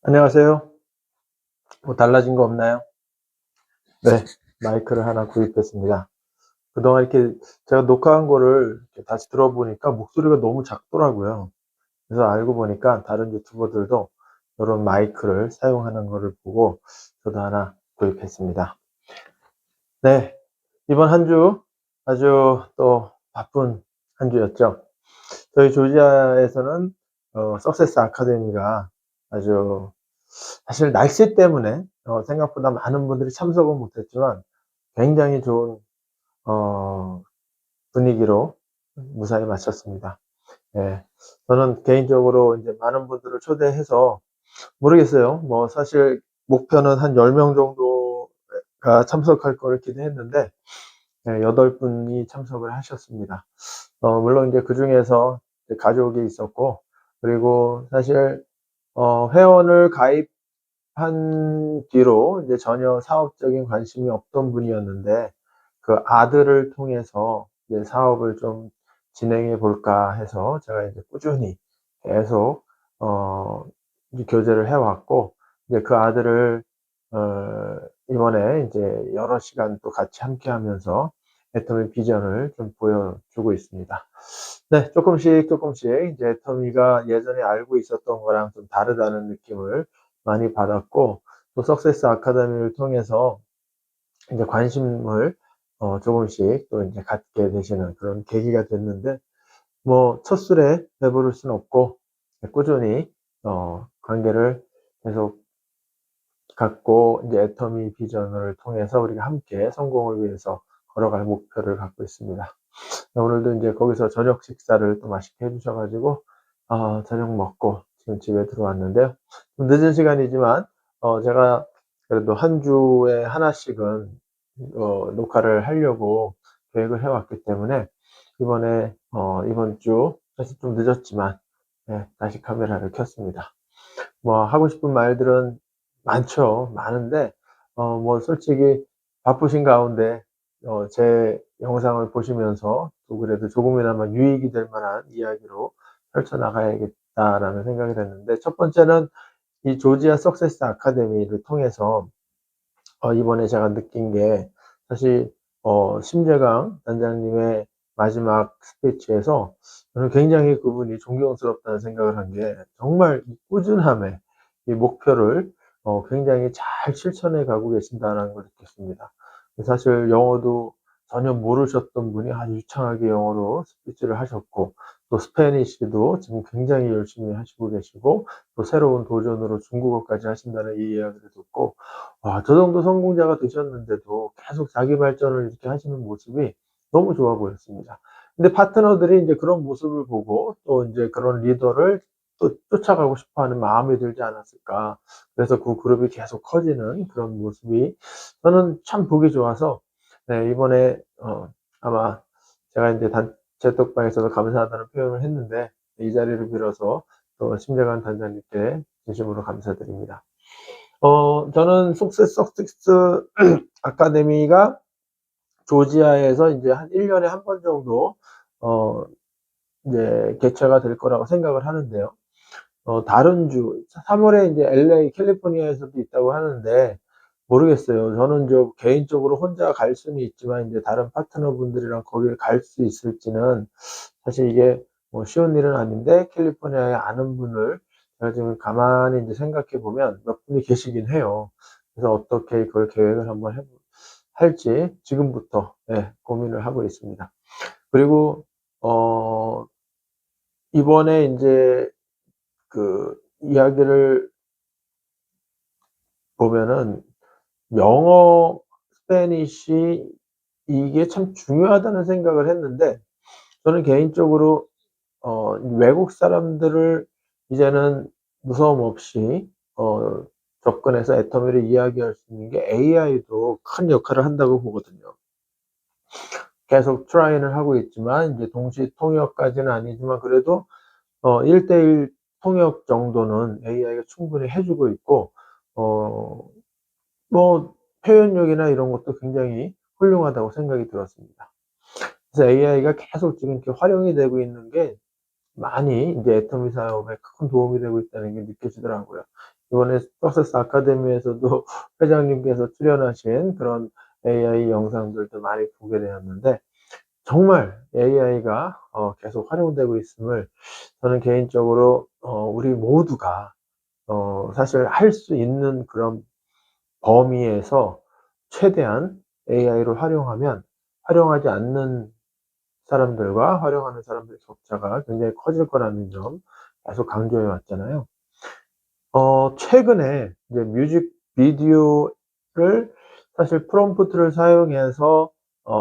안녕하세요. 뭐 달라진 거 없나요? 네. 마이크를 하나 구입했습니다. 그동안 이렇게 제가 녹화한 거를 이렇게 다시 들어보니까 목소리가 너무 작더라고요. 그래서 알고 보니까 다른 유튜버들도 이런 마이크를 사용하는 거를 보고 저도 하나 구입했습니다. 네. 이번 한 주 아주 또 바쁜 한 주였죠. 저희 조지아에서는 석세스 아카데미가 아주 사실 날씨 때문에 생각보다 많은 분들이 참석은 못했지만 굉장히 좋은 어 분위기로 무사히 마쳤습니다. 예. 저는 개인적으로 인제 많은 분들을 초대해서 모르겠어요. 뭐 사실 목표는 한 10명 정도가 참석할 거를 기대했는데 예 8 분이 참석을 하셨습니다. 물론 인제 그중에서 이제 가족이 있었고, 그리고 사실 회원을 가입한 뒤로 이제 전혀 사업적인 관심이 없던 분이었는데, 그 아들을 통해서 이제 사업을 좀 진행해 볼까 해서 제가 이제 꾸준히 계속 이 교제를 해 왔고, 이제 그 아들을 이번에 이제 여러 시간 또 같이 함께 하면서 애터미 비전을 좀 보여주고 있습니다. 네. 쪼끔씩 이제 애터미가 예전에 알고 있었던 거랑 좀 다르다는 느낌을 많이 받았고, 또 석세스 아카데미를 통해서 인제 관심을 조금씩 또 인제 갖게 되시는 그런 계기가 됐는데, 뭐 첫술에 배부를 수는 없고 꾸준히 관계를 계속 갖고 이제 애터미 비전을 통해서 우리가 함께 성공을 위해서 걸어갈 목표를 갖고 있습니다. 오늘도 인제 거기서 저녁 식사를 또 맛있게 해 주셔 가지고 저녁 먹고 지금 집에 들어왔는데요. 좀 늦은 시간이지만 제가 그래도 한 주에 하나씩은 녹화를 하려고 계획을 해 왔기 때문에 이번에 이번 주 사실 좀 늦었지만 예 다시 카메라를 켰습니다. 뭐 하고 싶은 말들은 많죠. 많은데 뭐 솔직히 바쁘신 가운데 제 영상을 보시면서 또 그래도 조금이나마 유익이 될 만한 이야기로 펼쳐 나가야겠다라는 생각이 됐는데, 첫 번째는 이 조지아 석세스 아카데미를 통해서 이번에 제가 느낀 게, 사실 심재강 단장님의 마지막 스피치에서 저는 굉장히 그분이 존경스럽다는 생각을 한 게, 정말 이 꾸준함에 이 목표를 굉장히 잘 실천해 가고 계신다는 걸 느꼈습니다. 사실 영어도 전혀 모르셨던 분이 아주 유창하게 영어로 스피치를 하셨고, 또 스패니시도 지금 굉장히 열심히 하시고 계시고, 또 새로운 도전으로 중국어까지 하신다는 이 이야기를 듣고, 와, 저 정도 성공자가 되셨는데도 계속 자기 발전을 이렇게 하시는 모습이 너무 좋아 보였습니다. 근데 파트너들이 인제 그런 모습을 보고 또 인제 그런 리더를 또 쫓아가고 싶어 하는 마음이 들지 않았을까. 그래서 그 그룹이 계속 커지는 그런 모습이 저는 참 보기 좋아서, 네 이번에 아마 제가 인제 단체톡방에서도 감사하다는 표현을 했는데, 이 자리를 빌어서 또 심재관 단장님께 진심으로 감사드립니다. 저는 석세스 아카데미가 조지아에서 인제 한 1 년에 한 번 정도 어 이제 개최가 될 거라고 생각을 하는데요. 다른 주 3 월에 인제 LA 캘리포니아에서도 있다고 하는데 모르겠어요. 저는 저 개인적으로 혼자 갈 수는 있지만 인제 다른 파트너분들이랑 거기를 갈 수 있을지는 사실 이게 뭐 쉬운 일은 아닌데, 캘리포니아에 아는 분을 제가 지금 가만히 인제 생각해 보면 몇 분이 계시긴 해요. 그래서 어떻게 그걸 계획을 한번 할지 지금부터 예 고민을 하고 있습니다. 그리고 어 이번에 인제 그 이야기를 보면은 영어, 스패니시 이게 참 중요하다는 생각을 했는데, 저는 개인적으로 외국 사람들을 이제는 무서움 없이 어 접근해서 애터미를 이야기할 수 있는 게 AI도 큰 역할을 한다고 보거든요. 계속 트라이는 하고 있지만 인제 동시 통역까지는 아니지만 그래도 1대1 통역 정도는 AI가 충분히 해 주고 있고, 어 뭐 표현력이나 이런 것도 굉장히 훌륭하다고 생각이 들었습니다. 그래서 AI가 계속 지금 이렇게 활용이 되고 있는 게 많이 인제 애터미 사업에 큰 도움이 되고 있다는 게 느껴지더라고요. 이번에 석세스 아카데미에서도 회장님께서 출연하신 그런 AI 영상들도 많이 보게 되었는데, 정말 AI가 계속 활용되고 있음을 저는 개인적으로 우리 모두가 사실 할 수 있는 그런 범위에서 최대한 AI를 활용하면 활용하지 않는 사람들과 활용하는 사람들의 격차가 굉장히 커질 거라는 점 계속 강조해 왔잖아요. 최근에 이제 뮤직비디오를 사실 프롬프트를 사용해서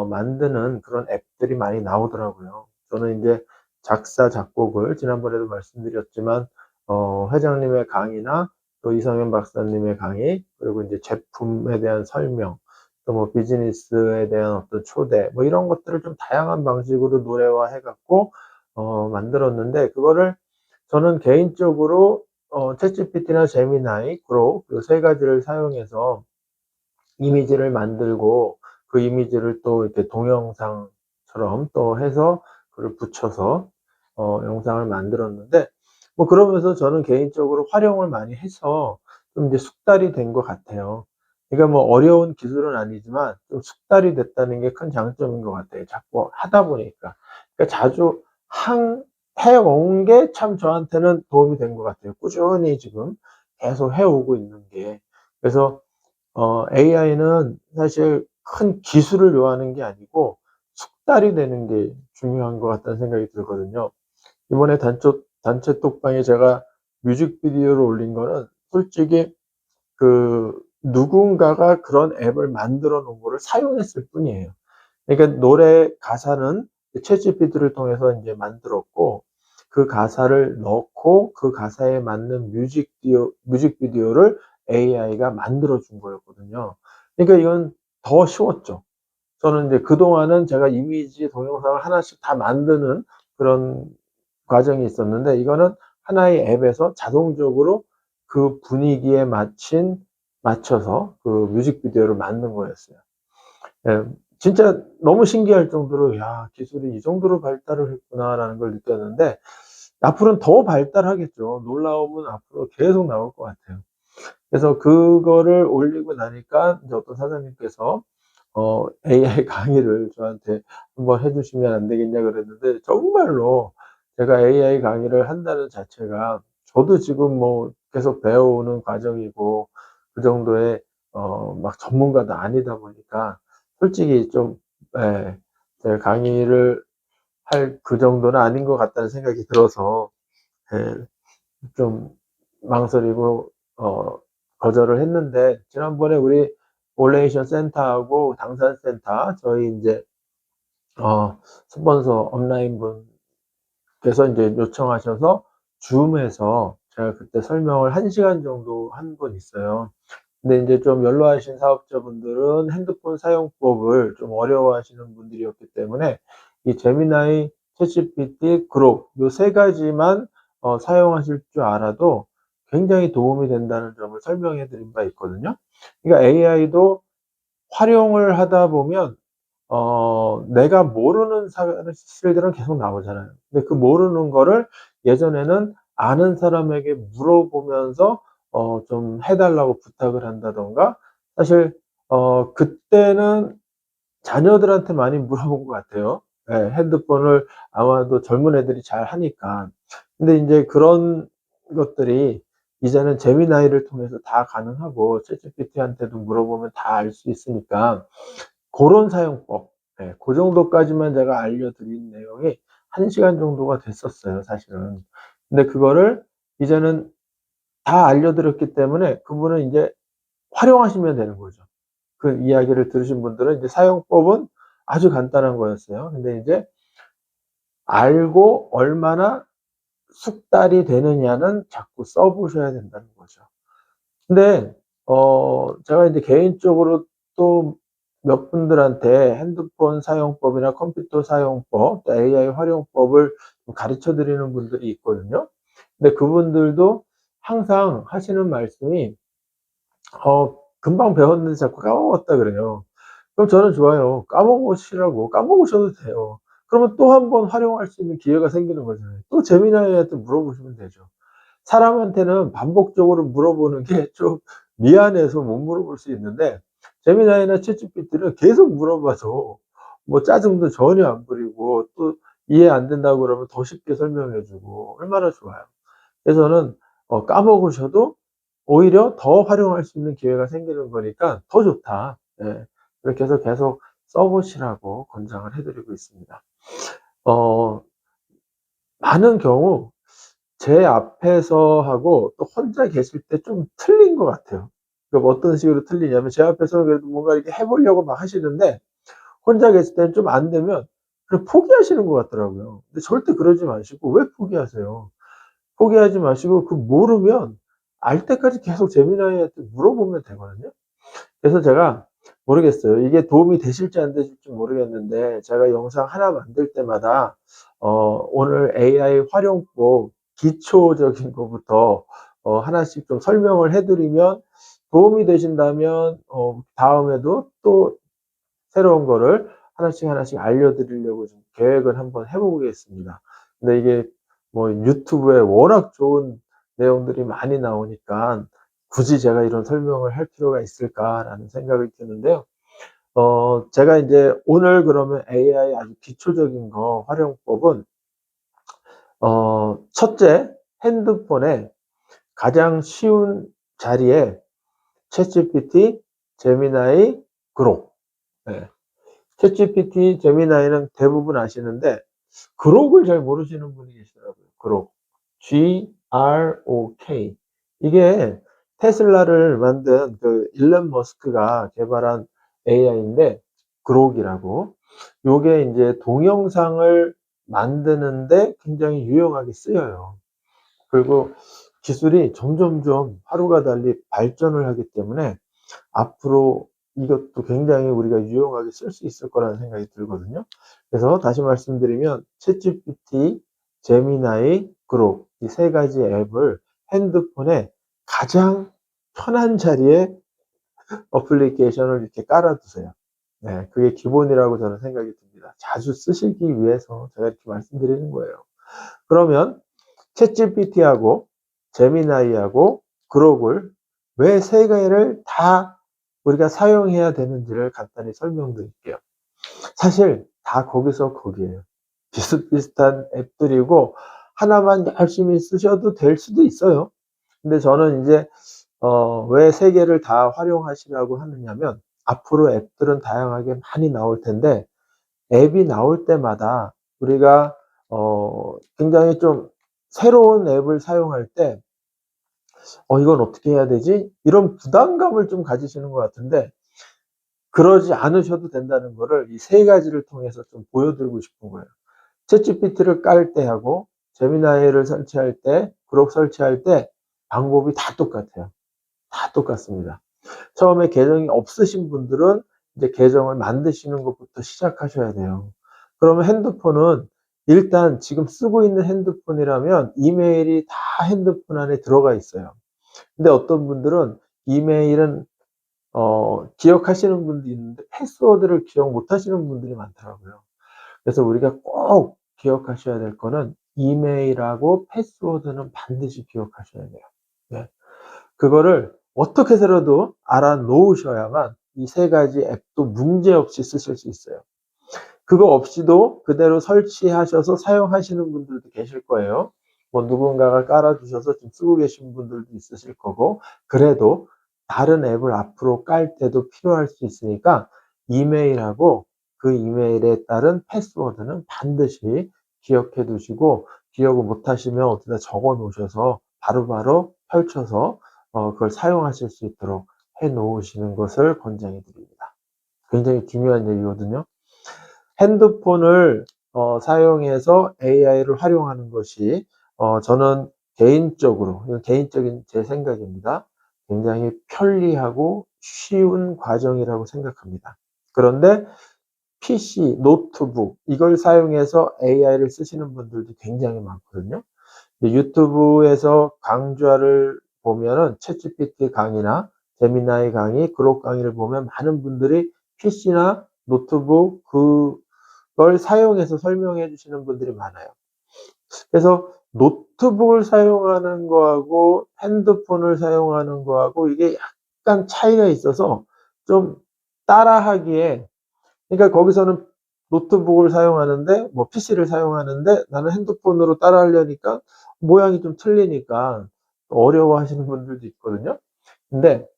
만드는 그런 앱들이 많이 나오더라고요. 저는 이제 작사, 작곡을 지난번에도 말씀드렸지만, 회장님의 강의나 또 이성현 박사님의 강의, 그리고 이제 제품에 대한 설명, 또 뭐 비즈니스에 대한 어떤 초대, 뭐 이런 것들을 좀 다양한 방식으로 노래화해 갖고, 만들었는데, 그거를 저는 개인적으로 챗GPT나 제미나이, 그록 요 세 가지를 사용해서 이미지를 만들고, 그 이미지를 또 이렇게 동영상처럼 또 해서 그걸 붙여서 영상을 만들었는데, 뭐 그러면서 저는 개인적으로 활용을 많이 해서 좀 이제 숙달이 된 것 같아요. 그러니까 뭐 어려운 기술은 아니지만 좀 숙달이 됐다는 게 큰 장점인 것 같아요. 자꾸 하다 보니까. 그러니까 자주 해온 게 참 저한테는 도움이 된 것 같아요. 꾸준히 지금 계속 해오고 있는 게. 그래서 AI는 사실 큰 기술을 요하는 게 아니고 숙달이 되는 게 중요한 것 같다는 생각이 들거든요. 이번에 단체 톡방에 제가 뮤직비디오를 올린 거는 솔직히 누군가가 그런 앱을 만들어 놓은 거를 사용했을 뿐이에요. 그러니까 노래 가사는 챗GPT를 통해서 이제 만들었고, 그 가사를 넣고 그 가사에 맞는 뮤직비디오를 AI가 만들어 준 거였거든요. 그러니까 이건 더 쉬웠죠. 저는 이제 그동안은 제가 이미지, 동영상을 하나씩 다 만드는 그런 과정이 있었는데, 이거는 하나의 앱에서 자동적으로 그 분위기에 맞춰서 그 뮤직비디오를 만든 거였어요. 예, 진짜 너무 신기할 정도로, 야, 기술이 이 정도로 발달을 했구나라는 걸 느꼈는데, 앞으로는 더 발달하겠죠. 놀라움은 앞으로 계속 나올 것 같아요. 그래서 그거를 올리고 나니까 이제 어떤 사장님께서 AI 강의를 저한테 한번 해주시면 안 되겠냐 그랬는데, 정말로 제가 AI 강의를 한다는 자체가 저도 지금 뭐 계속 배워오는 과정이고, 그 정도의 막 전문가도 아니다 보니까 솔직히 좀, 예, 제가 강의를 할 그 정도는 아닌 것 같다는 생각이 들어서, 예, 좀 망설이고 거절을 했는데, 지난번에 우리 올레이션 센터하고 당산센터 저희 이제 스폰서 업라인 분께서 이제 요청하셔서 줌에서 제가 그때 설명을 1시간 정도 한 번 있어요. 근데 이제 좀 연로하신 사업자분들은 핸드폰 사용법을 좀 어려워하시는 분들이었기 때문에 이 제미나이, 챗GPT, 그록 요 세 가지만 사용하실 줄 알아도 굉장히 도움이 된다는 점을 설명해 드린 바 있거든요. 그러니까 AI도 활용을 하다 보면 내가 모르는 사실들은 계속 나오잖아요. 근데 그 모르는 거를 예전에는 아는 사람에게 물어보면서 좀 해달라고 부탁을 한다던가, 사실 그때는 자녀들한테 많이 물어본 것 같아요. 예, 핸드폰을 아마도 젊은 애들이 잘 하니까. 근데 이제 그런 것들이 이제는 제미나이를 통해서 다 가능하고, 챗GPT한테도 물어보면 다 알 수 있으니까 고런 사용법, 예, 그 정도까지만 제가 알려드린 내용이 1시간 정도가 됐었어요, 사실은. 근데 그거를 이제는 다 알려드렸기 때문에 그분은 이제 활용하시면 되는 거죠. 그 이야기를 들으신 분들은 이제 사용법은 아주 간단한 거였어요. 근데 이제 알고 얼마나 숙달이 되느냐는 자꾸 써보셔야 된다는 거죠. 근데 제가 이제 개인적으로 또 몇 분들한테 핸드폰 사용법이나 컴퓨터 사용법, 또 AI 활용법을 가르쳐 드리는 분들이 있거든요. 근데 그분들도 항상 하시는 말씀이 금방 배웠는데 자꾸 까먹었다 그래요. 그럼 저는 좋아요. 까먹으셔도 돼요. 그러면 또 한 번 활용할 수 있는 기회가 생기는 거잖아요. 또 제미나이한테 물어보시면 되죠. 사람한테는 반복적으로 물어보는 게 좀 미안해서 못 물어볼 수 있는데, 제미나이나 챗GPT는 계속 물어봐서 뭐 짜증도 전혀 안 부리고, 또 이해 안 된다고 그러면 더 쉽게 설명해 주고 얼마나 좋아요. 그래서 저는 까먹으셔도 오히려 더 활용할 수 있는 기회가 생기는 거니까 더 좋다. 예. 그렇게 해서 계속 써 보시라고 권장을 해 드리고 있습니다. 어 많은 경우 제 앞에서 하고 또 혼자 계실 때 좀 틀린 것 같아요. 그럼 어떤 식으로 틀리냐면, 제 앞에서는 그래도 뭔가 이렇게 해 보려고 막 하시는데 혼자 계실 때는 좀 안 되면 그냥 포기하시는 것 같더라고요. 근데 절대 그러지 마시고. 왜 포기하세요? 포기하지 마시고, 그 모르면 알 때까지 계속 제미나이한테 물어보면 되거든요. 그래서 제가 모르겠어요. 이게 도움이 되실지 안 되실지 모르겠는데, 제가 영상 하나 만들 때마다 오늘 AI 활용법 기초적인 것부터 하나씩 좀 설명을 해 드리면, 도움이 되신다면 다음에도 또 새로운 거를 하나씩 하나씩 알려드리려고 좀 계획을 한번 해보겠습니다. 근데 이게 뭐 유튜브에 워낙 좋은 내용들이 많이 나오니까 굳이 제가 이런 설명을 할 필요가 있을까라는 생각이 드는데요. 제가 이제 오늘 그러면 AI 아주 기초적인 거 활용법은, 첫째, 핸드폰에 가장 쉬운 자리에 챗GPT, 제미나이, 그록. 네. 챗GPT, 제미나이는 대부분 아시는데 그록을 잘 모르시는 분이 계시더라고요. 그록. GROK. 이게 테슬라를 만든 그 일론 머스크가 개발한 AI인데, 그록이라고. 요게 이제 동영상을 만드는데 굉장히 유용하게 쓰여요. 그리고 기술이 점점점 하루가 달리 발전을 하기 때문에 앞으로 이것도 굉장히 우리가 유용하게 쓸 수 있을 거라는 생각이 들거든요. 그래서 다시 말씀드리면 챗GPT, 제미나이, 그록, 이 세 가지 앱을 핸드폰에 가장 편한 자리에 어플리케이션을 이렇게 깔아 두세요. 네, 그게 기본이라고 저는 생각이 듭니다. 자주 쓰시기 위해서 제가 이렇게 말씀드리는 거예요. 그러면 챗GPT하고 제미나이하고 그록을 왜 세 개를 다 우리가 사용해야 되는지를 간단히 설명드릴게요. 사실 다 거기서 거기에요. 비슷비슷한 앱들이고 하나만 열심히 쓰셔도 될 수도 있어요. 근데 저는 이제 왜 세 개를 다 활용하시라고 하느냐면, 앞으로 앱들은 다양하게 많이 나올 텐데 앱이 나올 때마다 우리가 굉장히 좀 새로운 앱을 사용할 때 이건 어떻게 해야 되지? 이런 부담감을 좀 가지시는 것 같은데, 그러지 않으셔도 된다는 거를 이 세 가지를 통해서 좀 보여드리고 싶은 거예요. 챗GPT를 깔 때 하고 제미나이를 설치할 때, 그록 설치할 때 방법이 다 똑같아요. 다 똑같습니다. 처음에 계정이 없으신 분들은 이제 계정을 만드시는 것부터 시작하셔야 돼요. 그러면 핸드폰은 일단 지금 쓰고 있는 핸드폰이라면 이메일이 다 핸드폰 안에 들어가 있어요. 근데 어떤 분들은 이메일은 기억하시는 분도 있는데 패스워드를 기억 못 하시는 분들이 많더라고요. 그래서 우리가 꼭 기억하셔야 될 거는 이메일하고 패스워드는 반드시 기억하셔야 돼요. 네. 그거를 어떻게 해서라도 알아 놓으셔야만 이 세 가지 앱도 문제없이 쓰실 수 있어요. 그거 없이도 그대로 설치하셔서 사용하시는 분들도 계실 거예요. 뭐 누군가가 깔아 주셔서 지금 쓰고 계신 분들도 있으실 거고, 그래도 다른 앱을 앞으로 깔 때도 필요할 수 있으니까 이메일하고 그 이메일에 따른 패스워드는 반드시 기억해 두시고, 기억을 못 하시면 어디다 적어 놓으셔서 바로바로 펼쳐서 그걸 사용하실 수 있도록 해 놓으시는 것을 권장해 드립니다. 굉장히 중요한 얘기거든요. 핸드폰을 사용해서 AI를 활용하는 것이, 저는 개인적으로, 이건 개인적인 제 생각입니다, 굉장히 편리하고 쉬운 과정이라고 생각합니다. 그런데 PC, 노트북 이걸 사용해서 AI를 쓰시는 분들도 굉장히 많거든요. 유튜브에서 강좌를 보면은 챗GPT 강의나 제미나이 강의, 그록 강의를 보면 많은 분들이 PC나 노트북 그걸 사용해서 설명해 주시는 분들이 많아요. 그래서 노트북을 사용하는 거하고 핸드폰을 사용하는 거하고 이게 약간 차이가 있어서 좀 따라하기에, 그러니까 거기서는 노트북을 사용하는데 뭐 PC를 사용하는데 나는 핸드폰으로 따라하려니까 모양이 좀 틀리니까 어려워하시는 분들도 있거든요. 근데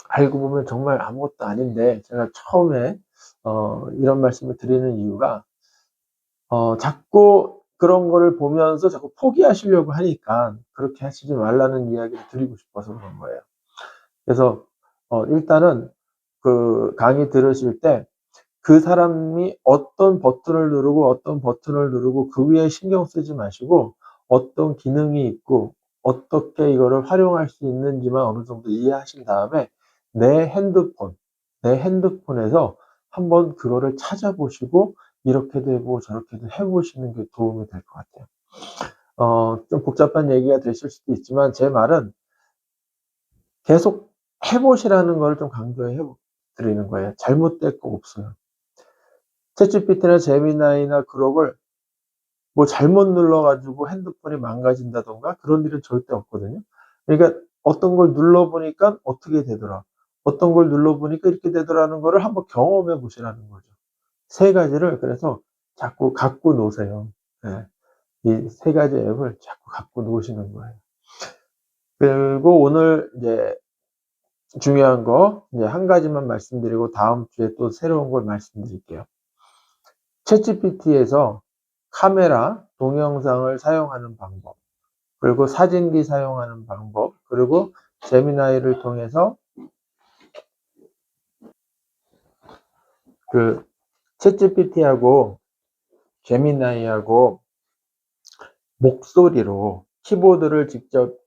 알고 보면 정말 아무것도 아닌데, 제가 처음에 이런 말씀을 드리는 이유가 자꾸 그런 거를 보면서 자꾸 포기하시려고 하니까 그렇게 하시지 말라는 이야기를 드리고 싶어서 그런 거예요. 그래서 일단은 그 강의 들으실 때 그 사람이 어떤 버튼을 누르고 어떤 버튼을 누르고 그 위에 신경 쓰지 마시고, 어떤 기능이 있고 어떻게 이거를 활용할 수 있는지만 어느 정도 이해하신 다음에 내 핸드폰, 내 핸드폰에서 한번 그거를 찾아보시고 이렇게도 해보고 저렇게도 해보시는 게 도움이 될 것 같아요. 좀 복잡한 얘기가 되실 수도 있지만 제 말은 계속 해보시라는 걸 좀 강조해 드리는 거예요. 잘못될 거 없어요. 챗GPT나 제미나이나 그록을 뭐 잘못 눌러가지고 핸드폰이 망가진다던가 그런 일은 절대 없거든요. 그러니까 어떤 걸 눌러보니까 어떻게 되더라, 어떤 걸 눌러보니까 이렇게 되더라는 거를 한번 경험해 보시라는 거죠. 세 가지를 그래서 자꾸 갖고 노세요. 네. 이 세 가지 앱을 자꾸 갖고 노시는 거예요. 그리고 오늘 이제 중요한 거 이제 한 가지만 말씀드리고 다음 주에 또 새로운 걸 말씀드릴게요. 챗GPT에서 카메라, 동영상을 사용하는 방법, 그리고 사진기 사용하는 방법, 그리고 제미나이를 통해서 그 챗GPT하고 제미나이하고 목소리로 키보드를 직접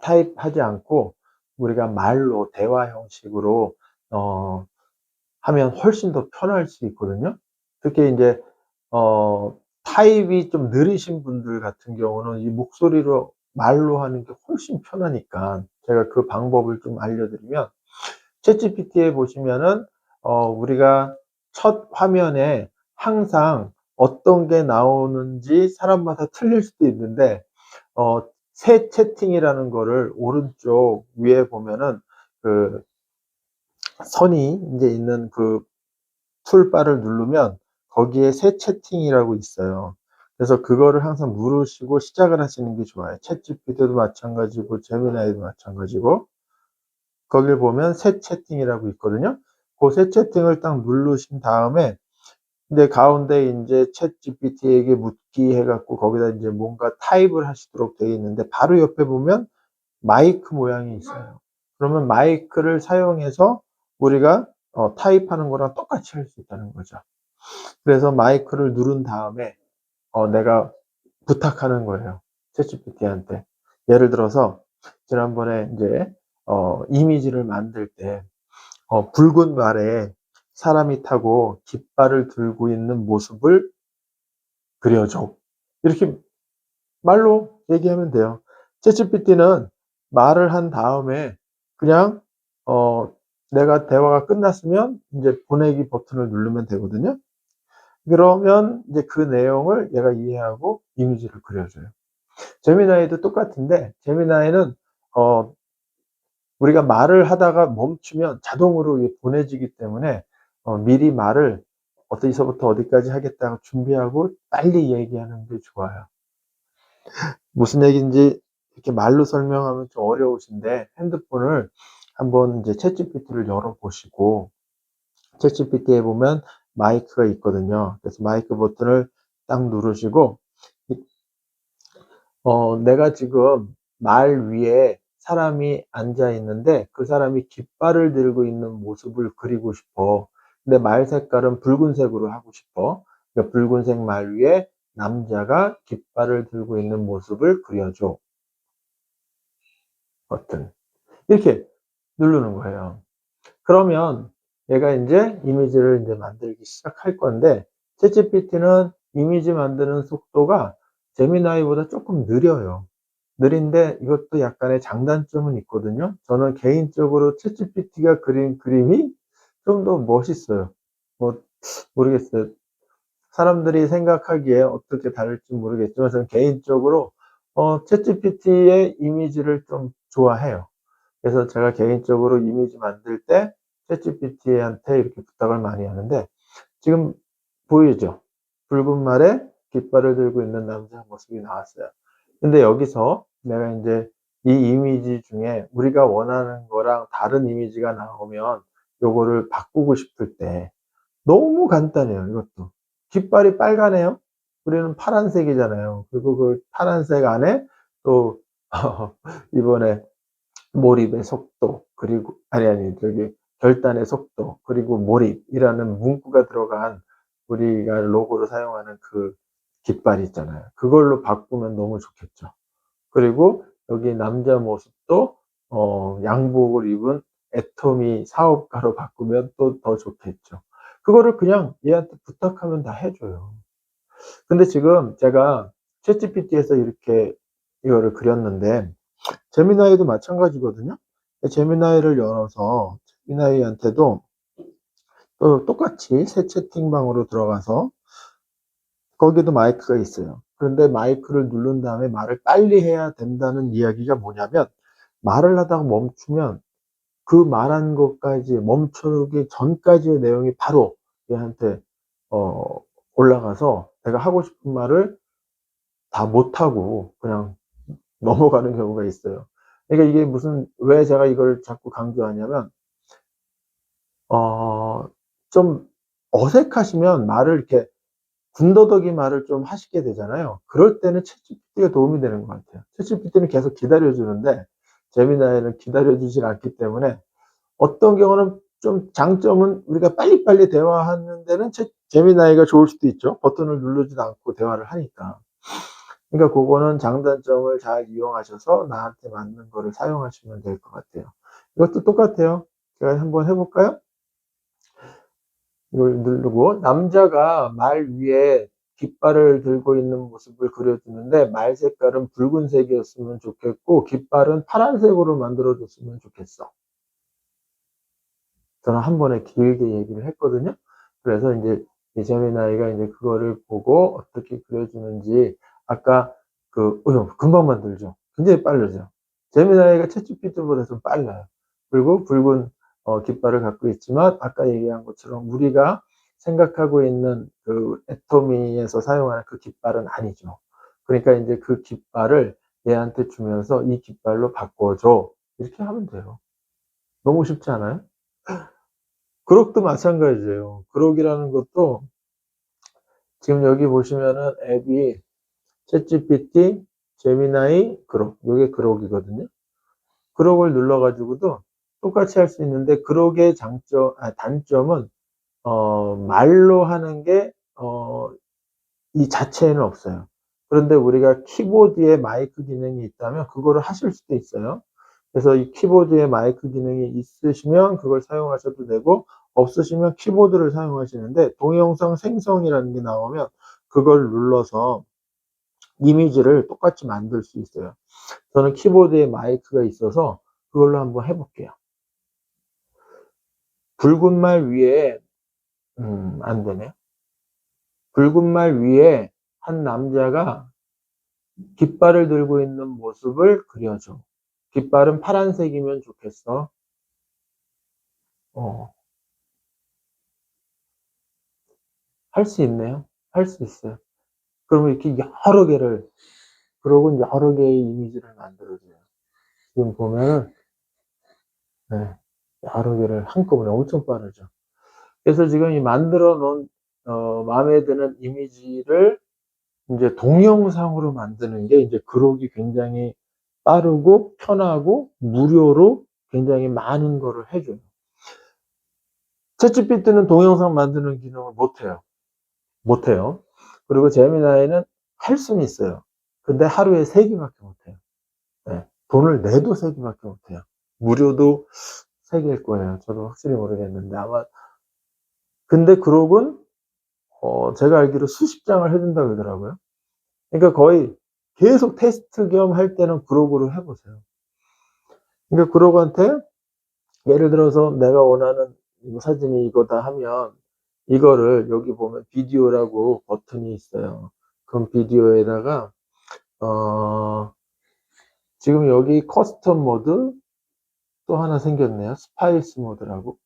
타입하지 않고 우리가 말로 대화 형식으로 하면 훨씬 더 편할 수 있거든요. 특히 이제 타입이 좀 느리신 분들 같은 경우는 이 목소리로 말로 하는 게 훨씬 편하니까 제가 그 방법을 좀 알려드리면, 챗GPT에 보시면은 우리가 첫 화면에 항상 어떤 게 나오는지 사람마다 틀릴 수도 있는데 새 채팅이라는 거를 오른쪽 위에 보면은 그 선이 이제 있는 그 툴바를 누르면 거기에 새 채팅이라고 있어요. 그래서 그거를 항상 누르시고 시작을 하시는 게 좋아요. 챗GPT도 마찬가지고 제미나이도 마찬가지고 거길 보면 새 채팅이라고 있거든요. 그 새 채팅을 딱 누르신 다음에 근데 가운데 이제 챗GPT에게 묻기 해갖고 거기다 이제 뭔가 타입을 하시도록 되어 있는데 바로 옆에 보면 마이크 모양이 있어요. 그러면 마이크를 사용해서 우리가 타입하는 거랑 똑같이 할 수 있다는 거죠. 그래서 마이크를 누른 다음에 내가 부탁하는 거예요. 챗GPT한테. 예를 들어서 지난번에 이제 이미지를 만들 때 붉은 말에 사람이 타고 깃발을 들고 있는 모습을 그려줘. 이렇게 말로 얘기하면 돼요. 챗GPT는 말을 한 다음에 그냥 내가 대화가 끝났으면 이제 보내기 버튼을 누르면 되거든요. 그러면 이제 그 내용을 얘가 이해하고 이미지를 그려줘요. 제미나이도 똑같은데 제미나이는 우리가 말을 하다가 멈추면 자동으로 보내지기 때문에 미리 말을 어디서부터 어디까지 하겠다고 준비하고 빨리 얘기하는 게 좋아요. 무슨 얘기인지 이렇게 말로 설명하면 좀 어려우신데 핸드폰을 한번 이제 챗GPT를 열어보시고 챗GPT에 보면 마이크가 있거든요. 그래서 마이크 버튼을 딱 누르시고 내가 지금 말 위에 사람이 앉아 있는데 그 사람이 깃발을 들고 있는 모습을 그리고 싶어. 근데 말 색깔은 붉은색으로 하고 싶어. 그러니까 붉은색 말 위에 남자가 깃발을 들고 있는 모습을 그려줘. 버튼. 이렇게 누르는 거예요. 그러면 얘가 이제 이미지를 이제 만들기 시작할 건데 챗GPT는 이미지 만드는 속도가 제미나이보다 조금 느려요. 느린데 이것도 약간의 장단점은 있거든요. 저는 개인적으로 챗GPT가 그린 그림이 좀 더 멋있어요. 뭐 모르겠어요. 사람들이 생각하기에 어떻게 다를지 모르겠지만 저는 개인적으로 챗GPT의 이미지를 좀 좋아해요. 그래서 제가 개인적으로 이미지 만들 때 챗GPT한테 이렇게 부탁을 많이 하는데, 지금 보이죠? 붉은 말에 깃발을 들고 있는 남자 모습이 나왔어요. 근데 여기서 내가 이제 이 이미지 중에 우리가 원하는 거랑 다른 이미지가 나오면 요거를 바꾸고 싶을 때 너무 간단해요, 이것도. 깃발이 빨가네요? 우리는 파란색이잖아요. 그리고 그 파란색 안에 또, 이번에 몰입의 속도, 그리고, 저기, 결단의 속도, 그리고 몰입이라는 문구가 들어간 우리가 로고로 사용하는 그 깃발이 있잖아요. 그걸로 바꾸면 너무 좋겠죠. 그리고 여기 남자 모습도, 양복을 입은 애터미 사업가로 바꾸면 또 더 좋겠죠. 그거를 그냥 얘한테 부탁하면 다 해줘요. 근데 지금 제가 챗GPT에서 이렇게 이거를 그렸는데, 제미나이도 마찬가지거든요. 제미나이를 열어서 제미나이한테도 또 똑같이 새 채팅방으로 들어가서, 거기도 마이크가 있어요. 그런데 마이크를 누른 다음에 말을 빨리 해야 된다는 이야기가 뭐냐면, 말을 하다가 멈추면 그 말한 것까지 멈추기 전까지의 내용이 바로 얘한테 어, 올라가서 내가 하고 싶은 말을 다 못하고 그냥 넘어가는 경우가 있어요. 그러니까 이게 왜 제가 이걸 자꾸 강조하냐면, 어, 좀 어색하시면 말을 이렇게 군더더기 말을 좀 하시게 되잖아요. 그럴 때는 챗GPT가 도움이 되는 것 같아요. 챗GPT는 계속 기다려주는데 제미나이는 기다려주질 않기 때문에, 어떤 경우는 좀 장점은 우리가 빨리빨리 대화하는 데는 제미나이가 좋을 수도 있죠. 버튼을 누르지도 않고 대화를 하니까. 그러니까 그거는 장단점을 잘 이용하셔서 나한테 맞는 거를 사용하시면 될 것 같아요. 이것도 똑같아요. 제가 한번 해볼까요? 이걸 누르고 남자가 말 위에 깃발을 들고 있는 모습을 그려주는데, 말 색깔은 붉은색이었으면 좋겠고 깃발은 파란색으로 만들어줬으면 좋겠어. 저는 한 번에 길게 얘기를 했거든요. 그래서 이제 제미나이가 이제 그거를 보고 어떻게 그려주는지, 아까 금방 만들죠. 굉장히 빠르죠. 제미나이가 챗GPT보다 좀 빨라요. 그리고 붉은 깃발을 갖고 있지만, 아까 얘기한 것처럼 우리가 생각하고 있는 그 애토미에서 사용하는 그 깃발은 아니죠. 그러니까 이제 그 깃발을 얘한테 주면서 이 깃발로 바꿔줘, 이렇게 하면 돼요. 너무 쉽지 않아요? 그록도 마찬가지예요. 그록이라는 것도 지금 여기 보시면은 앱이 챗GPT, 제미나이, 그록, 이게 그록이거든요. 그록을 눌러가지고도 똑같이 할 수 있는데, 그록의 단점은 말로 하는 게 이 자체에는 없어요. 그런데 우리가 키보드에 마이크 기능이 있다면 그거를 하실 수도 있어요. 그래서 이 키보드에 마이크 기능이 있으시면 그걸 사용하셔도 되고, 없으시면 키보드를 사용하시는데, 동영상 생성이라는 게 나오면 그걸 눌러서 이미지를 똑같이 만들 수 있어요. 저는 키보드에 마이크가 있어서 그걸로 한번 해볼게요. 붉은 말 위에, 안 되네요. 붉은 말 위에 한 남자가 깃발을 들고 있는 모습을 그려줘. 깃발은 파란색이면 좋겠어. 할 수 있네요. 할 수 있어요. 그러면 이렇게 여러 개의 이미지를 만들어줘요. 지금 보면은, 네, 여러 개를 한꺼번에 엄청 빠르죠. 그래서 지금 이 만들어 놓은, 마음에 드는 이미지를 이제 동영상으로 만드는 게, 이제 그러기 굉장히 빠르고 편하고 무료로 굉장히 많은 거를 해줘요. 챗GPT는 동영상 만드는 기능을 못해요. 그리고 제미나이는 할 수는 있어요. 근데 하루에 3개밖에 못해요. 네. 돈을 내도 3개밖에 못해요. 무료도 3개일 거예요. 저도 확실히 모르겠는데, 아마. 근데 그록은 제가 알기로 수십 장을 해준다 그러더라고요. 그러니까 거의 계속 테스트 겸 할 때는 그록으로 해보세요. 그러니까 그록한테 예를 들어서 내가 원하는 사진이 이거다 하면, 이거를 여기 보면 비디오라고 버튼이 있어요. 그럼 비디오에다가 지금 여기 커스텀 모드 또 하나 생겼네요. 스파이스 모드라고.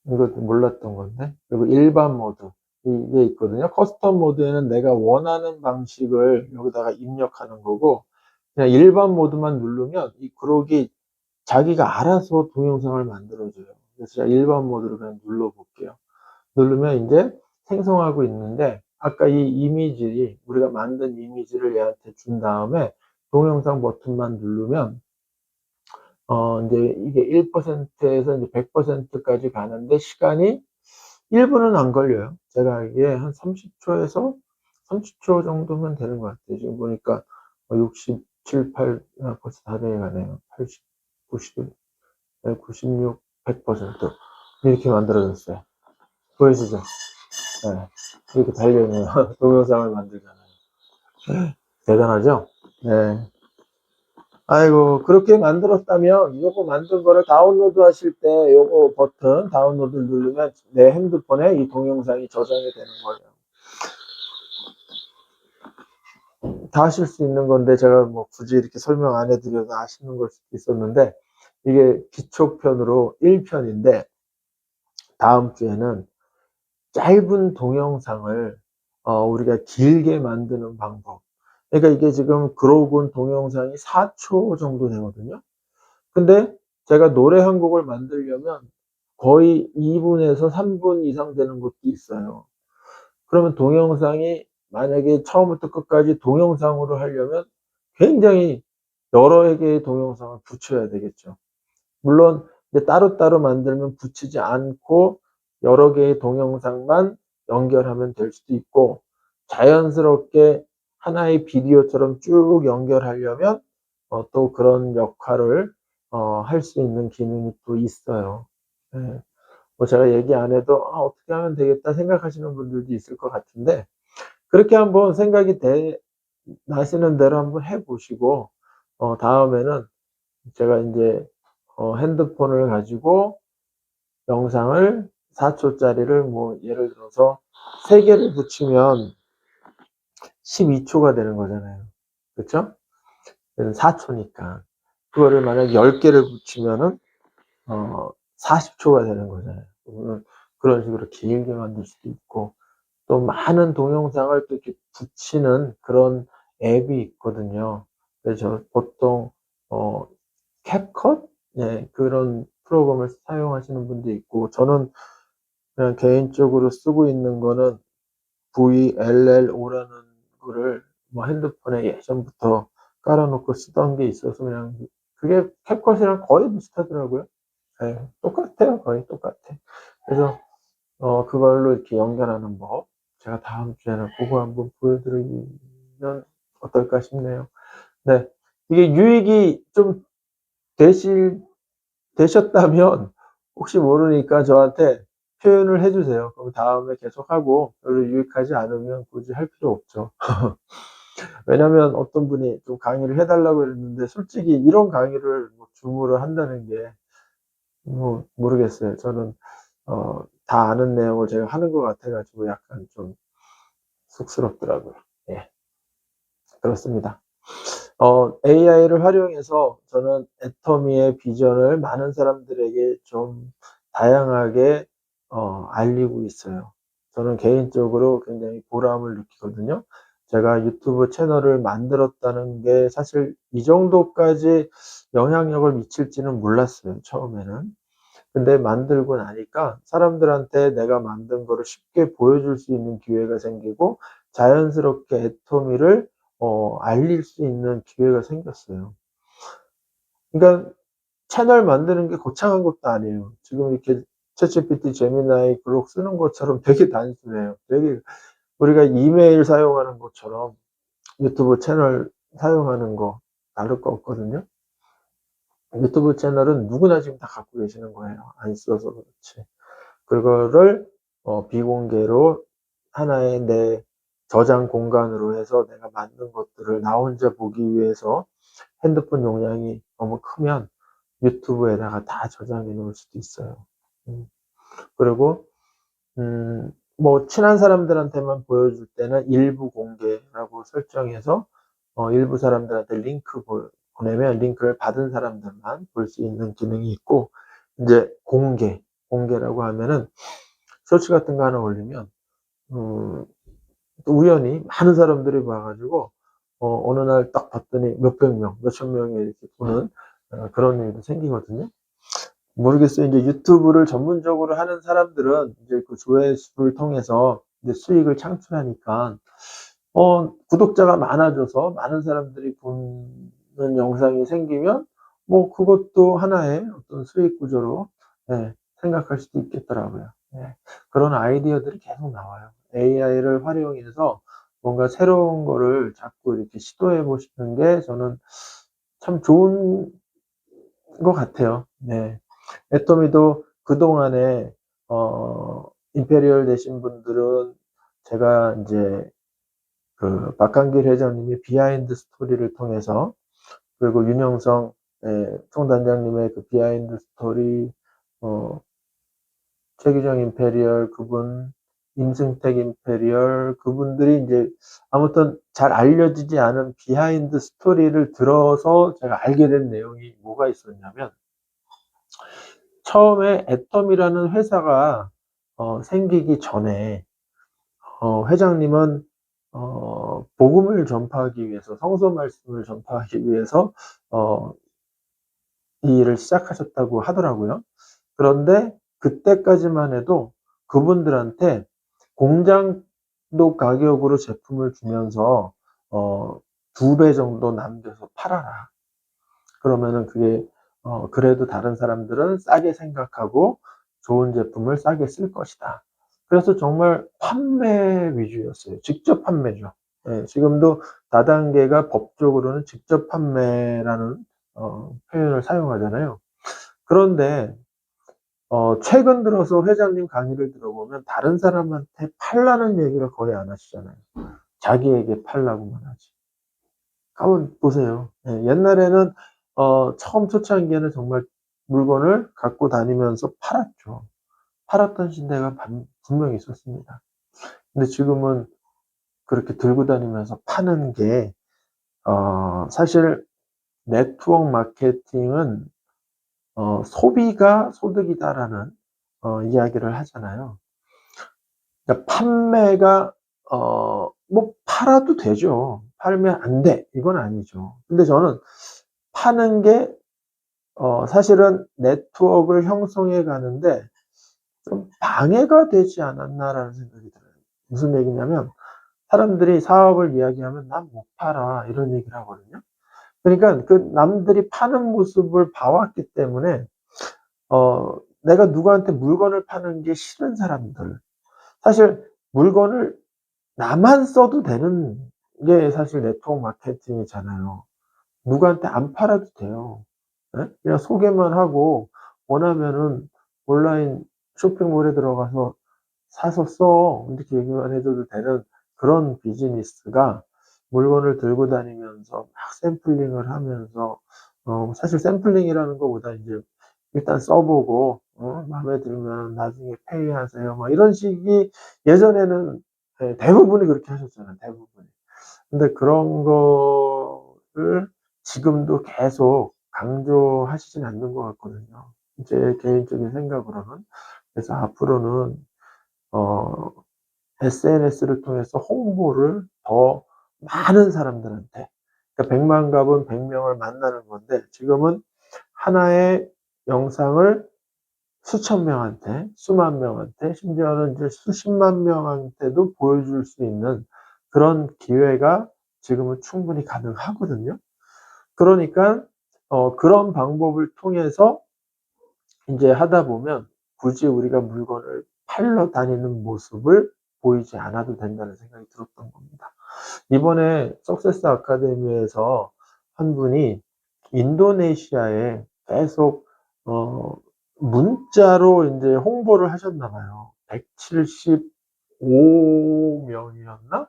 이것도 몰랐던 건데. 그리고 일반 모드. 이게 있거든요. 커스텀 모드에는 내가 원하는 방식을 여기다가 입력하는 거고, 그냥 일반 모드만 누르면 이 그룹이 자기가 알아서 동영상을 만들어줘요. 그래서 제가 일반 모드로 그냥 눌러볼게요. 누르면 이제 생성하고 있는데, 아까 이 이미지, 우리가 만든 이미지를 얘한테 준 다음에 동영상 버튼만 누르면 이제 이게 1%에서 이제 100%까지 가는데 시간이 1분은 안 걸려요. 제가 알기에 한 30초에서 30초 정도면 되는 것 같아요. 지금 보니까 67, 8, 벌써 다 돼가네요. 80, 90, 96, 100% 이렇게 만들어졌어요. 보이시죠? 네. 이렇게 달려있는 동영상을 만들잖아요. 대단하죠? 네. 아이고, 그렇게 만들었다면, 이거 만든 거를 다운로드 하실 때, 요거 버튼, 다운로드를 누르면 내 핸드폰에 이 동영상이 저장이 되는 거예요. 다 하실 수 있는 건데, 제가 뭐 굳이 이렇게 설명 안 해드려도 아시는 걸 수도 있었는데, 이게 기초편으로 1편인데, 다음 주에는 짧은 동영상을, 우리가 길게 만드는 방법. 그러니까 이게 지금 그로군 동영상이 4초 정도 되거든요. 근데 제가 노래 한 곡을 만들려면 거의 2분에서 3분 이상 되는 것도 있어요. 그러면 동영상이 만약에 처음부터 끝까지 동영상으로 하려면 굉장히 여러 개의 동영상을 붙여야 되겠죠. 물론 이제 따로따로 만들면 붙이지 않고 여러 개의 동영상만 연결하면 될 수도 있고, 자연스럽게 하나의 비디오처럼 쭉 연결하려면 또 그런 역할을 할 수 있는 기능이 또 있어요. 예. 뭐 제가 얘기 안 해도 어떻게 하면 되겠다 생각하시는 분들도 있을 것 같은데, 그렇게 한번 생각이 나시는 대로 한번 해보시고, 다음에는 제가 이제 핸드폰을 가지고 영상을 4초짜리를 뭐 예를 들어서 3개를 붙이면 12초가 되는 거잖아요. 그렇죠? 4초니까. 그거를 만약 10개를 붙이면은 40초가 되는 거잖아요. 그런 식으로 길게 만들 수도 있고, 또 많은 동영상을 또 이렇게 붙이는 그런 앱이 있거든요. 그래서 보통 캡컷? 네, 그런 프로그램을 사용하시는 분도 있고, 저는 그냥 개인적으로 쓰고 있는 거는 VLLO라는 거를 뭐 핸드폰에 예전부터 깔아놓고 쓰던 게 있어서 그냥 그게 캡컷이랑 거의 비슷하더라고요. 네, 똑같아요. 거의 똑같아. 그래서 그걸로 이렇게 연결하는 법, 제가 다음 주에는 그거 한번 보여드리면 어떨까 싶네요. 네, 이게 유익이 좀 되셨다면 혹시 모르니까 저한테 표현을 해주세요. 그럼 다음에 계속하고, 별로 유익하지 않으면 굳이 할 필요 없죠. 왜냐면 어떤 분이 좀 강의를 해달라고 했는데, 솔직히 이런 강의를 뭐 줌으로 한다는 게 뭐 모르겠어요. 저는 다 아는 내용을 제가 하는 것 같아가지고 약간 좀 쑥스럽더라고요. 예, 그렇습니다. AI를 활용해서 저는 애터미의 비전을 많은 사람들에게 좀 다양하게 알리고 있어요. 저는 개인적으로 굉장히 보람을 느끼거든요. 제가 유튜브 채널을 만들었다는 게 사실 이 정도까지 영향력을 미칠지는 몰랐어요, 처음에는. 근데 만들고 나니까 사람들한테 내가 만든 거를 쉽게 보여줄 수 있는 기회가 생기고, 자연스럽게 애터미를 알릴 수 있는 기회가 생겼어요. 그러니까 채널 만드는 게 거창한 것도 아니에요. 지금 이렇게 챗GPT, 제미나이, 글록 쓰는 것처럼 되게 단순해요. 되게 우리가 이메일 사용하는 것처럼 유튜브 채널 사용하는 거 다를 거 없거든요. 유튜브 채널은 누구나 지금 다 갖고 계시는 거예요. 안 써서 그렇지. 그거를 비공개로 하나의 내 저장 공간으로 해서 내가 만든 것들을 나 혼자 보기 위해서 핸드폰 용량이 너무 크면 유튜브에다가 다 저장해 놓을 수도 있어요. 그리고 뭐 친한 사람들한테만 보여줄 때는 일부 공개라고 설정해서 일부 사람들한테 링크 보내면 링크를 받은 사람들만 볼 수 있는 기능이 있고, 이제 공개라고 하면은 쇼츠 같은 거 하나 올리면 또 우연히 많은 사람들이 봐가지고 어느 날 딱 봤더니 몇백 명, 몇천 명이 이렇게 보는 그런 일도 생기거든요. 모르겠어요. 이제 유튜브를 전문적으로 하는 사람들은 이제 그 조회수를 통해서 이제 수익을 창출하니까 구독자가 많아져서 많은 사람들이 보는 영상이 생기면 뭐 그것도 하나의 어떤 수익 구조로 생각할 수도 있겠더라고요. 그런 아이디어들이 계속 나와요. AI를 활용해서 뭔가 새로운 거를 자꾸 이렇게 시도해 보시는 게 저는 참 좋은 것 같아요. 네. 애터미도 그동안에 임페리얼 되신 분들은 제가 이제 그 박한길 회장님의 비하인드 스토리를 통해서, 그리고 윤영성 총단장님의 그 비하인드 스토리, 최기정 임페리얼 그분, 임승택 임페리얼 그분들이 이제 아무튼 잘 알려지지 않은 비하인드 스토리를 들어서 제가 알게 된 내용이 뭐가 있었냐면, 처음에 애텀이라는 회사가 생기기 전에 회장님은 복음을 전파하기 위해서, 성서 말씀을 전파하기 위해서 이 일을 시작하셨다고 하더라고요. 그런데 그때까지만 해도 그분들한테 공장도 가격으로 제품을 주면서 2배 정도 남겨서 팔아라. 그러면은 그게 그래도 다른 사람들은 싸게 생각하고 좋은 제품을 싸게 쓸 것이다. 그래서 정말 판매 위주였어요. 직접 판매죠. 지금도 다단계가 법적으로는 직접 판매라는 표현을 사용하잖아요. 그런데 최근 들어서 회장님 강의를 들어보면 다른 사람한테 팔라는 얘기를 거의 안 하시잖아요. 자기에게 팔라고만 하지. 한번 보세요. 옛날에는 처음 초창기에는 정말 물건을 갖고 다니면서 팔았죠. 팔았던 시대가 분명히 있었습니다. 근데 지금은 그렇게 들고 다니면서 파는 게 사실 네트워크 마케팅은 소비가 소득이다라는 이야기를 하잖아요. 그러니까 판매가 뭐 팔아도 되죠. 팔면 안 돼. 이건 아니죠. 근데 저는 파는 게 사실은 네트워크를 형성해 가는데 좀 방해가 되지 않았나라는 생각이 들어요. 무슨 얘기냐면, 사람들이 사업을 이야기하면 난 못 팔아 이런 얘기를 하거든요. 그러니까 그 남들이 파는 모습을 봐왔기 때문에 내가 누구한테 물건을 파는 게 싫은 사람들, 사실 물건을 나만 써도 되는 게 사실 네트워크 마케팅이잖아요. 누구한테 안 팔아도 돼요. 그냥 소개만 하고 원하면은 온라인 쇼핑몰에 들어가서 사서 써. 이렇게 얘기만 해줘도 되는 그런 비즈니스가, 물건을 들고 다니면서 막 샘플링을 하면서 사실 샘플링이라는 것보다 이제 일단 써보고 마음에 들면 나중에 페이하세요. 막 이런 식이 예전에는 대부분이 그렇게 하셨잖아요. 대부분이. 근데 그런 거를 지금도 계속 강조하시진 않는 것 같거든요. 제 개인적인 생각으로는. 그래서 앞으로는 SNS를 통해서 홍보를 더 많은 사람들한테, 그러니까 100만 갑은 100명을 만나는 건데, 지금은 하나의 영상을 수천 명한테, 수만 명한테, 심지어는 이제 수십만 명한테도 보여줄 수 있는 그런 기회가 지금은 충분히 가능하거든요. 그러니까 그런 방법을 통해서 이제 하다 보면 굳이 우리가 물건을 팔러 다니는 모습을 보이지 않아도 된다는 생각이 들었던 겁니다. 이번에 석세스 아카데미에서 한 분이 인도네시아에 계속 문자로 이제 홍보를 하셨나 봐요. 175명이었나?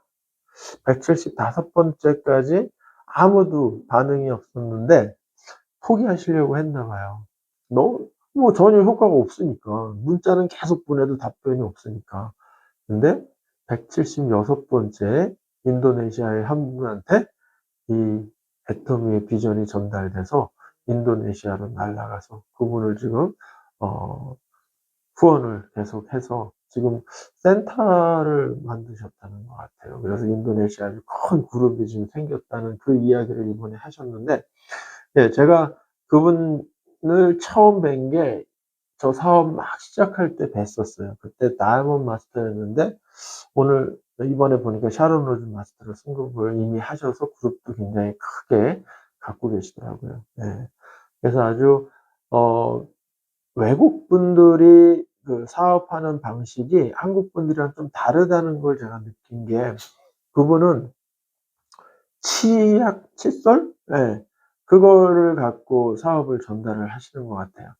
175번째까지 아무도 반응이 없었는데 포기하시려고 했나 봐요. 뭐 전혀 효과가 없으니까. 문자는 계속 보내도 답변이 없으니까. 근데 176번째 인도네시아의 한 분한테 이 애터미의 비전이 전달돼서 인도네시아로 날아가서 그분을 지금 후원을 계속해서 지금 센터를 만드셨다는 것 같아요. 그래서 인도네시아에 큰 그룹이 지금 생겼다는 그 이야기를 이번에 하셨는데, 예, 제가 그분을 처음 뵌 게 저 사업 막 시작할 때 뵀었어요. 그때 다이몬드 마스터였는데 오늘 이번에 보니까 샤론 로즈 마스터로 승급을 이미 하셔서 그룹도 굉장히 크게 갖고 계시더라고요. 예. 그래서 아주 외국 분들이 그 사업하는 방식이 한국 분들이랑 좀 다르다는 걸 제가 느낀 게, 그분은 치약, 칫솔? 예. 그거를 갖고 사업을 전달을 하시는 것 같아요.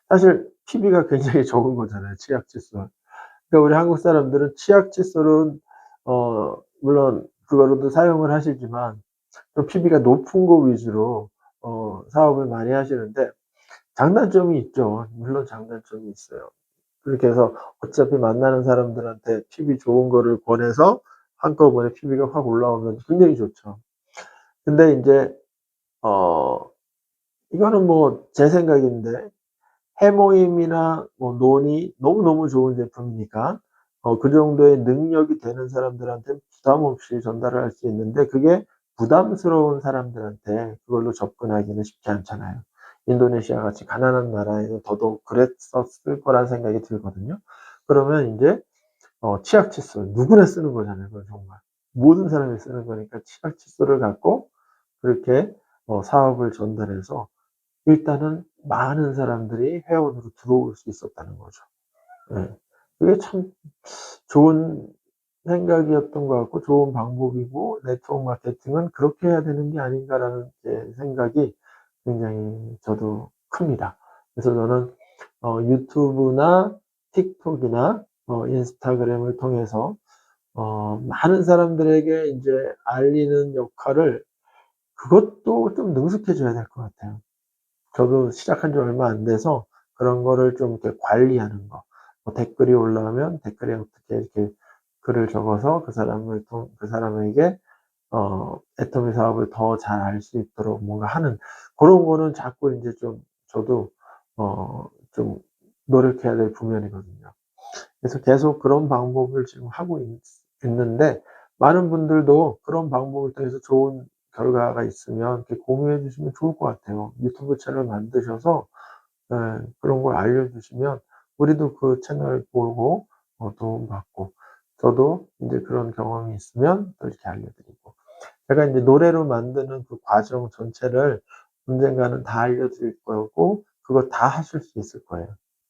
사실 PB가 굉장히 적은 거잖아요, 치약, 칫솔. 그러니까 우리 한국 사람들은 치약, 칫솔은 물론 그거로도 사용을 하시지만 좀 PB가 높은 거 위주로 사업을 많이 하시는데, 장단점이 있죠. 물론 장단점이 있어요. 그렇게 해서 어차피 만나는 사람들한테 PB 좋은 거를 권해서 한꺼번에 PB가 확 올라오면 굉장히 좋죠. 근데 이제 이거는 뭐 제 생각인데, 해모임이나 뭐 논이 너무너무 좋은 제품이니까 그 정도의 능력이 되는 사람들한테 부담 없이 전달을 할 수 있는데, 그게 부담스러운 사람들한테 그걸로 접근하기는 쉽지 않잖아요. 인도네시아 같이 가난한 나라에는 더더욱 그랬었을 거란 생각이 들거든요. 그러면 인제 치약 칫솔 누구나 쓰는 거잖아요, 그건 정말. 모든 사람이 쓰는 거니까 치약 칫솔을 갖고 그렇게 사업을 전달해서 일단은 많은 사람들이 회원으로 들어올 수 있었다는 거죠. 예. 그게 참 좋은 생각이었던 것 같고 좋은 방법이고, '네트워크 마케팅은 그렇게 해야 되는 게 아닌가.'라는 제 생각이 굉장히 저도 큽니다. 그래서 저는 유튜브나 틱톡이나 인스타그램을 통해서 많은 사람들에게 인제 알리는 역할을, 그것도 좀 능숙해져야 될 것 같아요. 저도 시작한 지 얼마 안 돼서 그런 거를 좀 이렇게 관리하는 거. 뭐 댓글이 올라오면 댓글에 어떻게 이렇게 글을 적어서 그 사람에게 애터미 사업을 더 잘 알 수 있도록 뭔가 하는, 그런 거는 자꾸 인제 좀 저도 좀 노력해야 될 부면이거든요. 그래서 계속 그런 방법을 지금 하고 있는데, 많은 분들도 그런 방법을 통해서 좋은 결과가 있으면 이렇게 공유해 주시면 좋을 것 같아요. 유튜브 채널 만드셔서 예, 그런 걸 알려주시면 우리도 그 채널 보고 도움받고, 저도 인제 그런 경험이 있으면 또 이렇게 알려드리고, 제가 인제 노래로 만드는 그 과정 전체를 언젠가는 다 알려드릴 거고, 그거 다 하실 수 있을 거예요.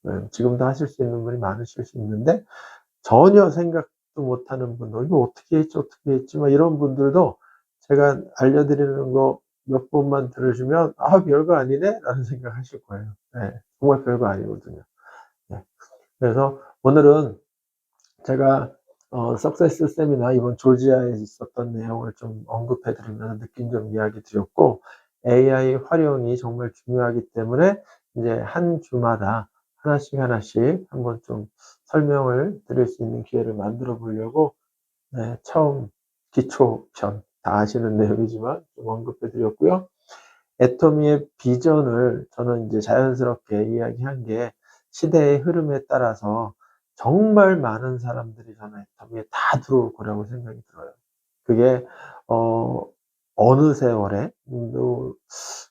예, 지금도 하실 수 있는 분이 많으실 수 있는데, 전혀 생각도 못하는 분들, '이거 어떻게 했지, 어떻게 했지?' 막 이런 분들도 제가 알려드리는 거 몇 번만 들으시면 '아, 별거 아니네.'라는 생각하실 거예요. 예. 정말 별거 아니거든요. 예. 그래서 오늘은 제가 석세스 세미나 이번 조지아에 있었던 내용을 좀 언급해 드리면서 느낀 점 이야기 드렸고, AI 활용이 정말 중요하기 때문에 이제 한 주마다 하나씩 하나씩 한번 좀 설명을 드릴 수 있는 기회를 만들어 보려고, 네, 처음 기초편 다 아시는 내용이지만 좀 언급해 드렸고요. 애터미의 비전을 저는 이제 자연스럽게 이야기한 게, 시대의 흐름에 따라서 정말 많은 사람들이 저는 애터미에 다 들어올 거라고 생각이 들어요. 그게 어 어느 세월에 또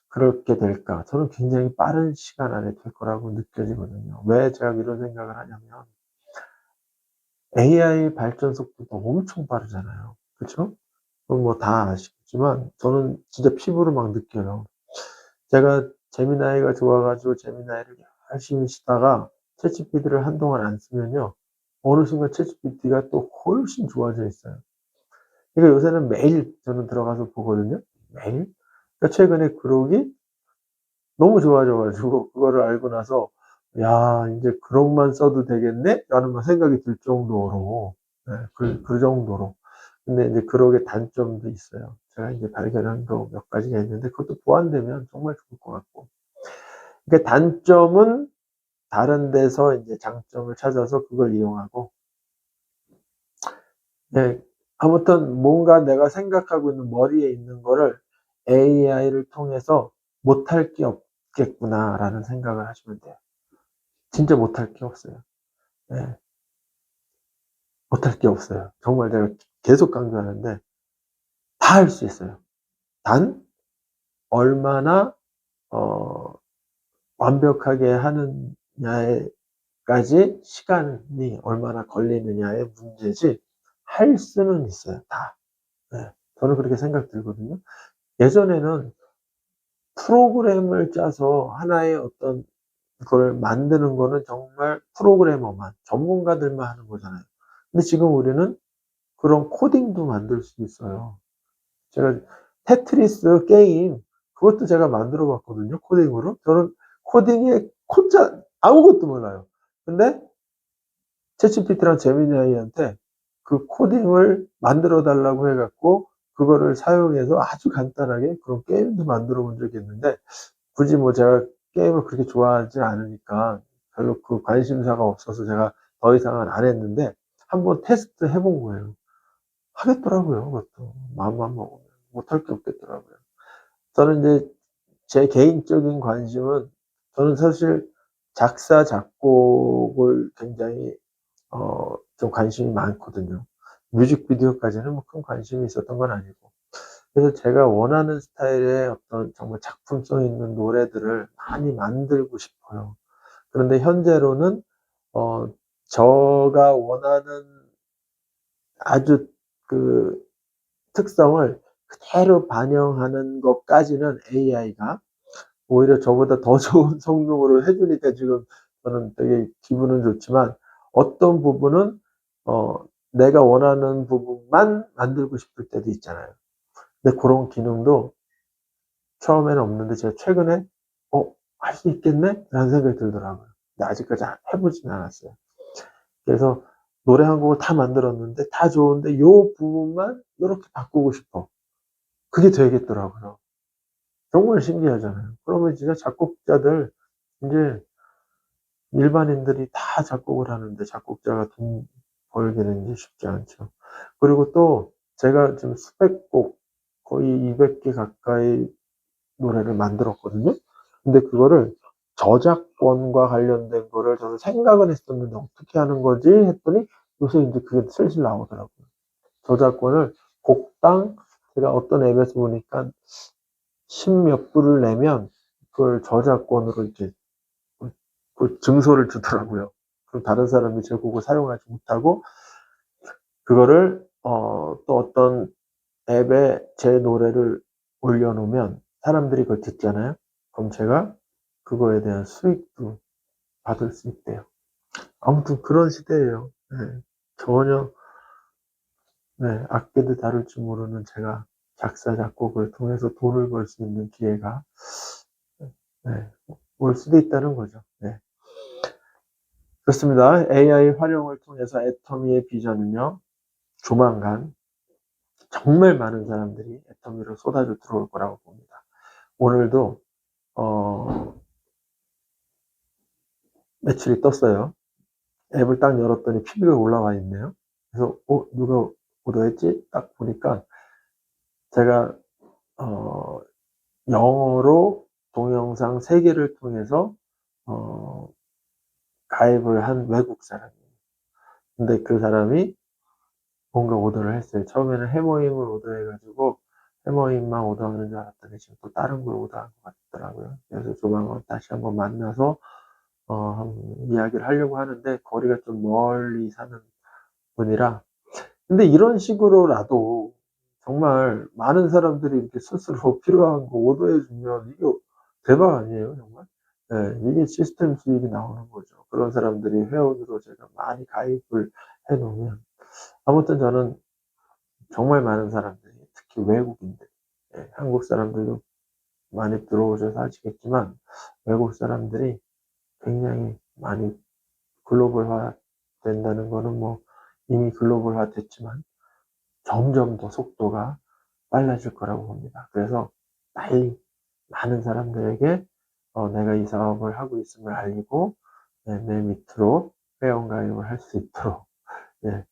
그렇게 될까? 저는 굉장히 빠른 시간 안에 될 거라고 느껴지거든요. 왜 제가 이런 생각을 하냐면, AI 발전 속도가 엄청 빠르잖아요. 그쵸? 그건 뭐 다 아시겠지만 저는 진짜 피부로 막 느껴요. 제가 제미나이가 좋아 가지고 제미나이를 열심히 쓰다가 챗GPT를 한동안 안 쓰면요, 어느 순간 챗GPT가 또 훨씬 좋아져 있어요. 그러니까 요새는 매일 저는 들어가서 보거든요. 매일. 그러니까 최근에 그록이 너무 좋아져 가지고 그거를 알고 나서 '야, 인제 그록만 써도 되겠네?'라는 막 생각이 들 정도로, 예, 그 정도로. 근데 인제 그록의 단점도 있어요. 제가 인제 발견한 거 몇 가지가 있는데 그것도 보완되면 정말 좋을 것 같고. 그러니까 단점은 다른 데서 인제 장점을 찾아서 그걸 이용하고, 네, 아무튼 뭔가 내가 생각하고 있는 머리에 있는 거를 AI를 통해서 못할 게 없겠구나라는 생각을 하시면 돼요. 진짜 못할 게 없어요. 네. 못할 게 없어요. 정말 제가 계속 강조하는데 다 할 수 있어요. 단 얼마나 완벽하게 하느냐에까지 시간이 얼마나 걸리느냐의 문제지 할 수는 있어요. 다. 네. 저는 그렇게 생각 들거든요. 예전에는 프로그램을 짜서 하나의 어떤 그걸 만드는 거는 정말 프로그래머만, 전문가들만 하는 거잖아요. 근데 지금 우리는 그런 코딩도 만들 수 있어요. 제가 테트리스 게임, 그것도 제가 만들어 봤거든요. 코딩으로. 저는 코딩에 코자 아무것도 몰라요. 근데 챗GPT랑 제미나이한테 그 코딩을 만들어 달라고 해갖고 그거를 사용해서 아주 간단하게 그런 게임도 만들어 본 적이 있는데, 굳이 뭐 제가 게임을 그렇게 좋아하지 않으니까 별로 그 관심사가 없어서 제가 더 이상은 안 했는데, 한번 테스트 해본 거예요. 하겠더라고요. 그것도 마음만 먹으면 못할 게 없겠더라고요. 저는 이제 제 개인적인 관심은, 저는 사실 작사 작곡을 굉장히 좀 관심이 많거든요. 뮤직비디오까지는 뭐 큰 관심이 있었던 건 아니고. 그래서 제가 원하는 스타일의 어떤 정말 작품성 있는 노래들을 많이 만들고 싶어요. 그런데 현재로는 어 제가 원하는 아주 그 특성을 그대로 반영하는 것까지는 AI가 오히려 저보다 더 좋은 성능으로 해 주니까 지금 저는 되게 기분은 좋지만, 어떤 부분은 내가 원하는 부분만 만들고 싶을 때도 있잖아요. 근데 고런 기능도 처음에는 없는데 제가 최근에 '할 수 있겠네?' 라는 생각이 들더라고요. 근데 아직까지 해 보진 않았어요. 그래서 노래 한 곡을 다 만들었는데 다 좋은데 요 부분만 요렇게 바꾸고 싶어. 그게 되겠더라고요. 정말 신기하잖아요. 그러면 진짜 작곡자들, 인제 일반인들이 다 작곡을 하는데 작곡자가 돈 벌기는 이제 쉽지 않죠. 그리고 또 제가 지금 수백 곡, 거의 200개 가까이 노래를 만들었거든요. 근데 그거를 저작권과 관련된 거를 저는 생각은 했었는데 '어떻게 하는 거지?' 했더니 요새 인제 그게 슬슬 나오더라고요. 저작권을 곡당, 제가 어떤 앱에서 보니까 10몇 불을 내면 그걸 저작권으로 이렇게 그 증서를 주더라고요. 그럼 다른 사람이 제 곡을 사용하지 못하고, 그거를 또 어떤 앱에 제 노래를 올려 놓으면 사람들이 그걸 듣잖아요. 그럼 제가 그거에 대한 수익도 받을 수 있대요. 아무튼 그런 시대예요. 네. 전혀, 네, 악기도 다룰 줄 모르는 제가 작사 작곡을 통해서 돈을 벌 수 있는 기회가, 네, 올 수도 있다는 거죠. 네. 그렇습니다. AI 활용을 통해서 애터미의 비전은요, 조만간 정말 많은 사람들이 애터미로 쏟아져 들어올 거라고 봅니다. 오늘도 어 매출이 떴어요. 앱을 딱 열었더니 PB가 올라와 있네요. 그래서 누가 오더했지? 딱 보니까 제가 어 영어로 동영상 3개를 통해서 어 가입을 한 외국 사람이에요. 근데 그 사람이 뭔가 오더를 했어요. 처음에는 해머임을 오더해 가지고 해머임만 오더하는 줄 알았더니 지금 또 다른 걸 오더한 것 같더라고요. 그래서 조만간 다시 한번 만나서 이야기를 하려고 하는데, 거리가 좀 멀리 사는 분이라. 근데 이런 식으로라도 정말 많은 사람들이 이렇게 스스로 필요한 거 오더해 주면 이게 대박 아니에요, 정말? 예. 이게 시스템 수익이 나오는 거죠. 그런 사람들이 회원으로 제가 많이 가입을 해 놓으면. 아무튼 저는 정말 많은 사람들이, 특히 외국인들, 예, 한국 사람들도 많이 들어오셔서 아시겠지만 외국 사람들이 굉장히 많이 글로벌화 된다는 거는 뭐 이미 글로벌화 됐지만 점점 더 속도가 빨라질 거라고 봅니다. 그래서 빨리 많은 사람들에게 내가 이 사업을 하고 있음을 알리고, 내 밑으로 회원 가입을 할 수 있도록, 예,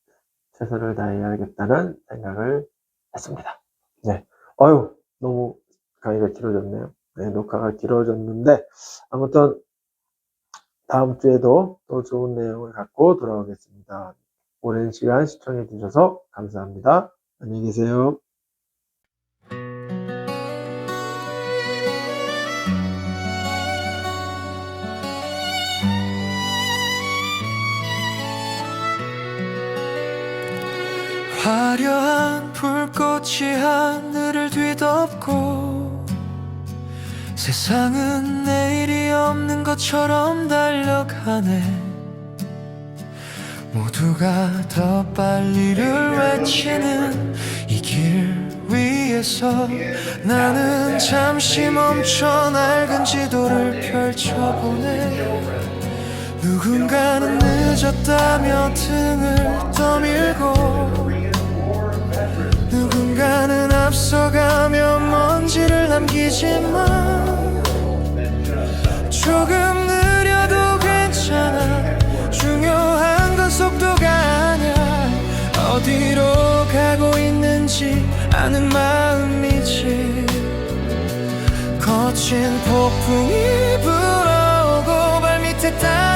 최선을 다해야겠다는 생각을 했습니다. 네. 너무 강의가 길어졌네요. 네, 녹화가 길어졌는데 아무튼 다음 주에도 또 좋은 내용을 갖고 돌아오겠습니다. 오랜 시간 시청해 주셔서 감사합니다. 안녕히 계세요. 화려한 불꽃이 하늘을 뒤덮고 세상은 내일이 없는 것처럼 달려가네. 모두가 더 빨리를 외치는 이 길 위에서 나는 잠시 멈춰 낡은 지도를 펼쳐보네. 누군가는 늦었다며 등을 떠밀고 누군가는 앞서가며 먼지를 남기지만 조금 느려도 괜찮아. 중요한 건 속도가 아니야. 어디로 가고 있는지 아는 마음이지. 거친 폭풍이 불어오고 발밑에 땀